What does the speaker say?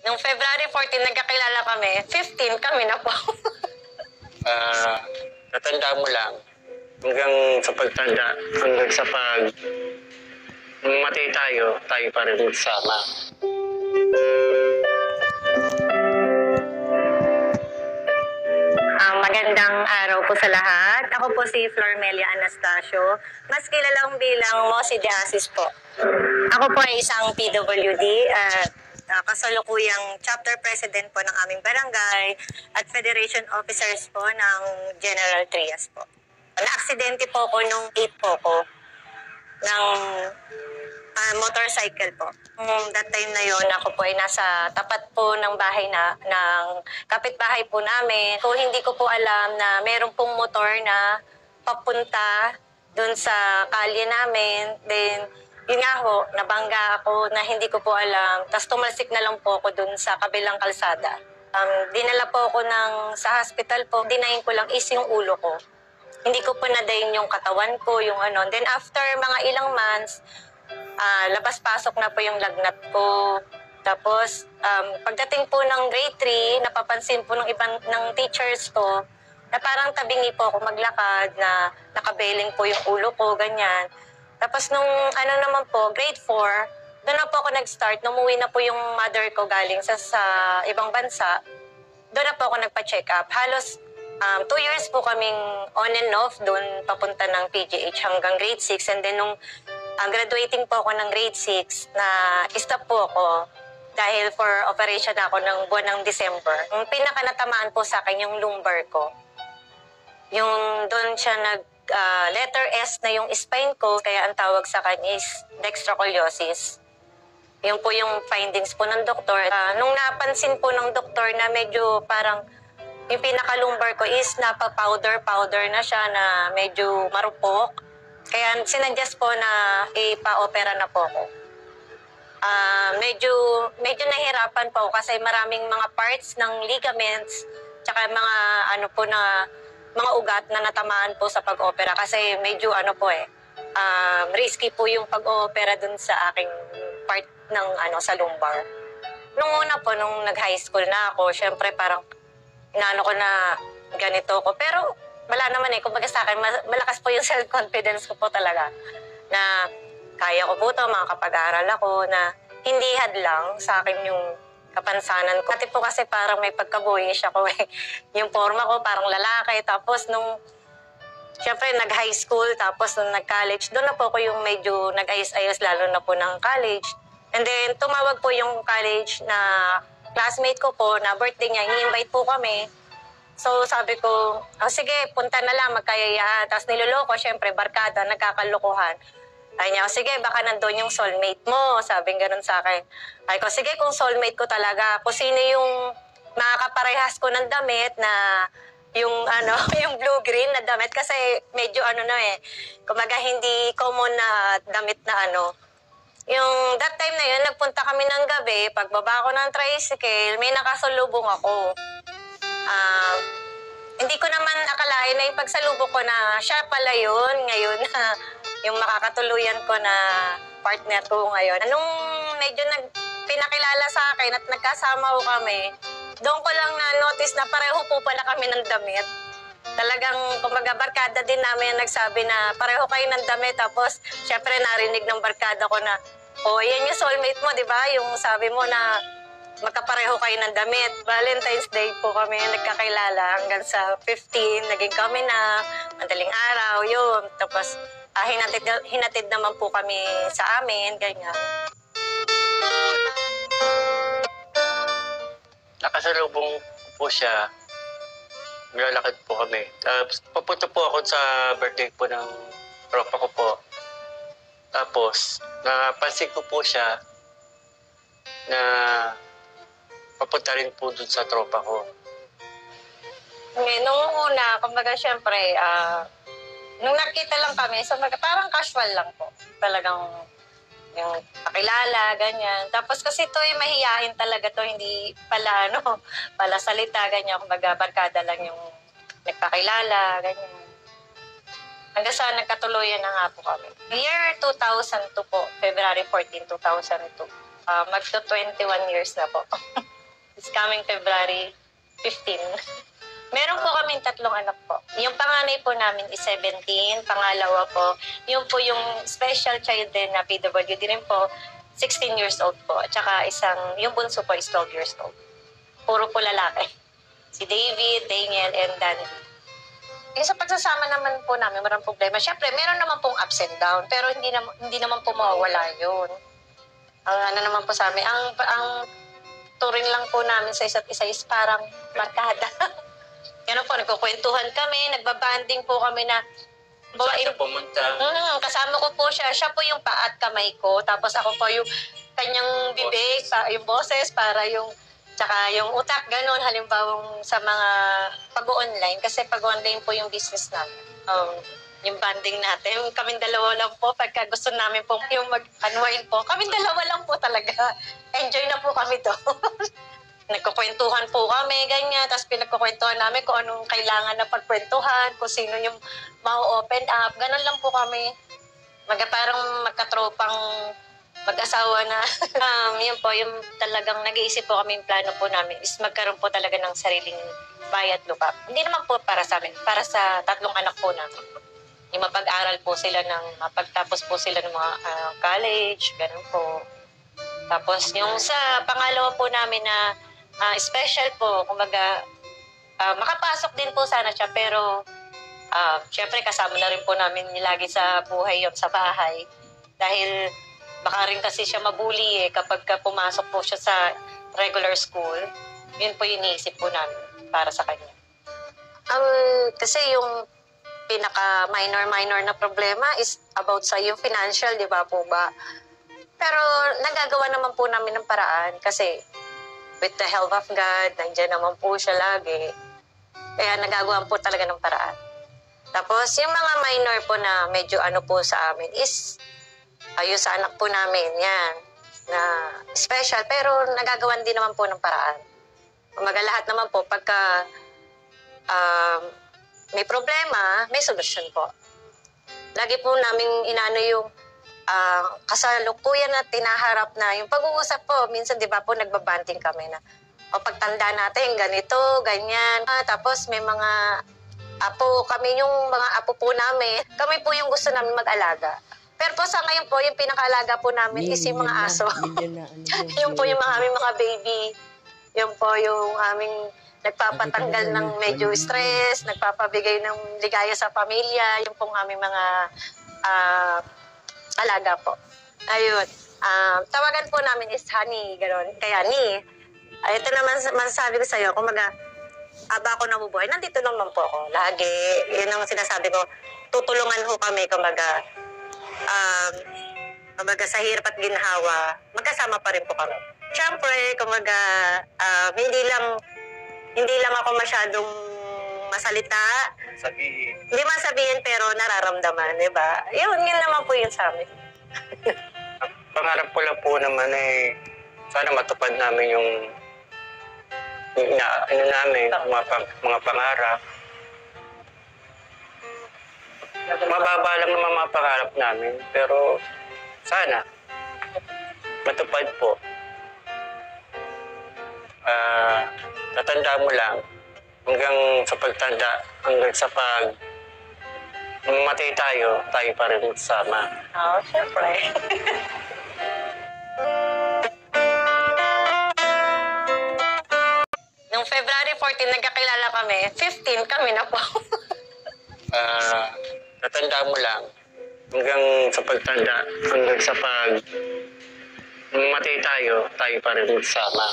Nung February 14, nagkakilala kami. 15, kami na po. Natanda mo lang, hanggang sa pagtanda, hanggang sa mamatay tayo pa rin magsama. Magandang araw po sa lahat. Ako po si Flormelia Anastasio. Mas kilalang bilang Mosi de Asis po. Ako po ay isang PWD at kasalukuyang chapter president po ng aming barangay at federation officers po ng General Trias po. Na-aksidente po ako nung 8 po ko ng motorcycle po. That time na yon ako po ay nasa tapat po ng bahay ng kapitbahay po namin. So hindi ko po alam na meron pong motor na papunta dun sa kalye namin. Then yun nga ho, nabangga ako na hindi ko po alam. Tapos tumalsik na lang po ako dun sa kabilang kalsada. Dinala po ako sa hospital po. Dinayin ko lang is yung ulo ko. Hindi ko po nadayin yung katawan ko, yung ano. Then after mga ilang months, labas-pasok na po yung lagnat ko. Tapos, pagdating po ng grade 3, napapansin po ng ibang ng teachers ko na parang tabingi po ako maglakad, na nakabeling po yung ulo ko, ganyan. Tapos nung naman po, grade 4, doon na po ako nag-start. Numuwi na po yung mother ko galing sa ibang bansa. Doon na po ako nagpa-check up. Halos 2 years po kaming on and off doon papunta ng PGH hanggang grade 6. And then nung graduating po ako ng grade 6, na stop po ako dahil for operation ako ng buwan ng December. Yung pinaka-natamaan po sa akin yung lumbar ko. Yung doon siya letter S na yung spine ko, kaya ang tawag sa kanya is dextrocoliosis. Yun po yung findings po ng doktor. Nung napansin po ng doktor na medyo parang yung pinaka-lumbar ko is napapowder na siya, na medyo marupok. Kaya sinuggest po na ipa-opera na po ako. Medyo nahirapan po kasi maraming mga parts ng ligaments, tsaka mga mga ugat na natamaan po sa pag-opera kasi medyo risky po yung pag-opera dun sa aking part ng sa lumbar. Nung una po, nung nag-high school na ako, syempre parang inaano ko na ganito ko. Pero wala naman kumbaga sa akin, malakas po yung self-confidence ko po talaga na kaya ko po ito, makakapag-aral ako, na hindi hadlang sa akin yung kapansanan ko. Pati po kasi parang may pagka-boyish ako yung forma ko parang lalaki. Tapos nung syempre nag-high school, tapos nung nag-college, doon na po ako yung medyo nag-ayos-ayos, lalo na po ng college. And then tumawag po yung college na classmate ko po, na birthday niya, i-invite po kami. So sabi ko, sige, punta na lang, magkayayaan. Tapos niloloko, syempre, barkada, nagkakalokohan. Sabi niya, sige, baka nandun yung soulmate mo. Sabi ganun sa akin. Sabi ko, sige, kung soulmate ko talaga, kung sino yung makakaparehas ko ng damit na yung yung blue-green na damit. Kasi medyo kumbaga hindi common na damit na Yung that time na yun, nagpunta kami ng gabi, pagbaba ko ng tricycle, may nakasalubong ako. Hindi ko naman akalain na yung pagsalubong ko na siya pala yun ngayon, na yung makakatuluyan ko na partner ko ngayon. Nung medyo pinakilala sa akin at nagkasama ko kami, doon ko lang na-notice na pareho po pala kami ng damit. Talagang, kumbaga, barkada din namin nagsabi na pareho kayo ng damit. Tapos, syempre, narinig ng barkada ko na, yan yung soulmate mo, di ba? Yung sabi mo na magkapareho kayo ng damit. Valentine's Day po kami nagkakilala hanggang sa 15. Naging kami na, madaling araw, yun. Tapos, hinatid naman po kami sa amin, ganyan. Nakasalubong po siya. Nilalakad po kami. Tapos, papunta po ako sa birthday po ng tropa ko po. Tapos, napansin ko po siya na papunta rin po dun sa tropa ko. Nung una, kumbaga syempre, nung nakita lang kami, so parang casual lang po. Talagang yung pakilala, ganyan. Tapos kasi ito mahihain talaga to, hindi pala pala salita, ganyan. Kumbaga barkada lang yung nagpakilala, ganyan. Hanggang sa nagkatuluyan na nga po kami. Year 2002 po, February 14, 2002. Magto 21 years na po. This coming February 15. Meron po kaming 3 anak po. Yung panganay po namin is 17, pangalawa po, yung po yung special child din na PWD rin po, 16 years old po. At saka yung bunso po is 12 years old. Puro po lalaki. Si David, Daniel, and Dandy. Yung sa pagsasama naman po namin, maraming problema. Siyempre, meron naman pong ups and down, pero hindi naman po mawawala yun. Ano naman po sa amin, ang turing lang po namin sa isa't isa is parang barkada. Yan po, nagkukwentuhan kami, nagbabanding po kami na Saan siya pumunta? kasama ko po siya. Siya po yung paa at kamay ko. Tapos ako po yung kanyang bibig, yung boses, para yung tsaka yung utak, ganun. Halimbawa sa mga pag-online. Kasi pag-online po yung business namin. Yung banding natin. Kaming dalawa lang po. Pagka gusto namin po yung mag-unwind po, kaming dalawa lang po talaga. Enjoy na po kami doon. Nagkukwentuhan po kami, ganyan. Tapos pinagkukwentuhan namin kung anong kailangan na pagkwentuhan, kung sino yung ma-open up. Ganun lang po kami. Parang magkatropang mag-asawa na. Yun po, yung talagang nag-iisip po kami, yung plano po namin is magkaroon po talaga ng sariling bahay at lupa. Hindi naman po para sa amin, para sa 3 anak po namin. Yung mapag-aral po sila mapagtapos po sila ng mga college, ganun po. Tapos yung sa pangalawa po namin na special po, kumbaga, makapasok din po sana siya, pero syempre kasama na rin po namin lagi sa buhay yun, sa bahay. Dahil baka rin kasi siya mabuli kapag pumasok po siya sa regular school. Yun po yung iniisip po namin para sa kanya. Kasi yung pinaka-minor na problema is about sa yung financial, di ba po ba? Pero nagagawa naman po namin ng paraan kasi with the help of God, nandiyan naman po siya lagi. Kaya nagagawa po talaga ng paraan. Tapos yung mga minor po na medyo po sa amin is yung sa anak po namin, yan, na special, pero nagagawan din naman po ng paraan. Kumaga lahat naman po, pagka may problema, may solusyon po. Lagi po namin yung kasalukuyan na tinaharap na yung pag-uusap po. Minsan, di ba po, nagbabanting kami na o pagtanda natin, ganito, ganyan. Tapos may mga apo, kami yung mga apo po namin. Kami po yung gusto namin mag-alaga. Pero po sa ngayon po, yung pinaka-alaga po namin is yung mga aso. Yung po yung aming mga baby. Yung po yung aming nagpapatanggal ng medyo stress, nagpapabigay ng ligaya sa pamilya. Yung pong aming mga alaga po. Ayun. Tawagan po namin is Honey, gano'n. Kaya ito naman masasabi ko sa'yo, kumaga, aba ako nabubuhay, nandito naman po ako. Lagi, yun ang sinasabi ko, tutulungan ho kami, kumaga, sa hirap at ginhawa, magkasama pa rin po kami. Siyempre, kumaga, hindi lang ako masyadong masalita. Sabihin. Hindi masabihin pero nararamdaman, di ba? Yun naman po yun sa amin. Pangarap ko lang po naman sana matupad namin yung namin, mga pangarap. Mababa lang naman mga pangarap namin, pero sana matupad po. Tatanda mo lang hanggang sa pagtanda, hanggang sa mamatay tayo pa rin magsama. Siyempre. Nung February 14, nagkakilala kami. 15, kami na po. Tatanda mo lang hanggang sa pagtanda, hanggang sa mamatay tayo pa rin magsama.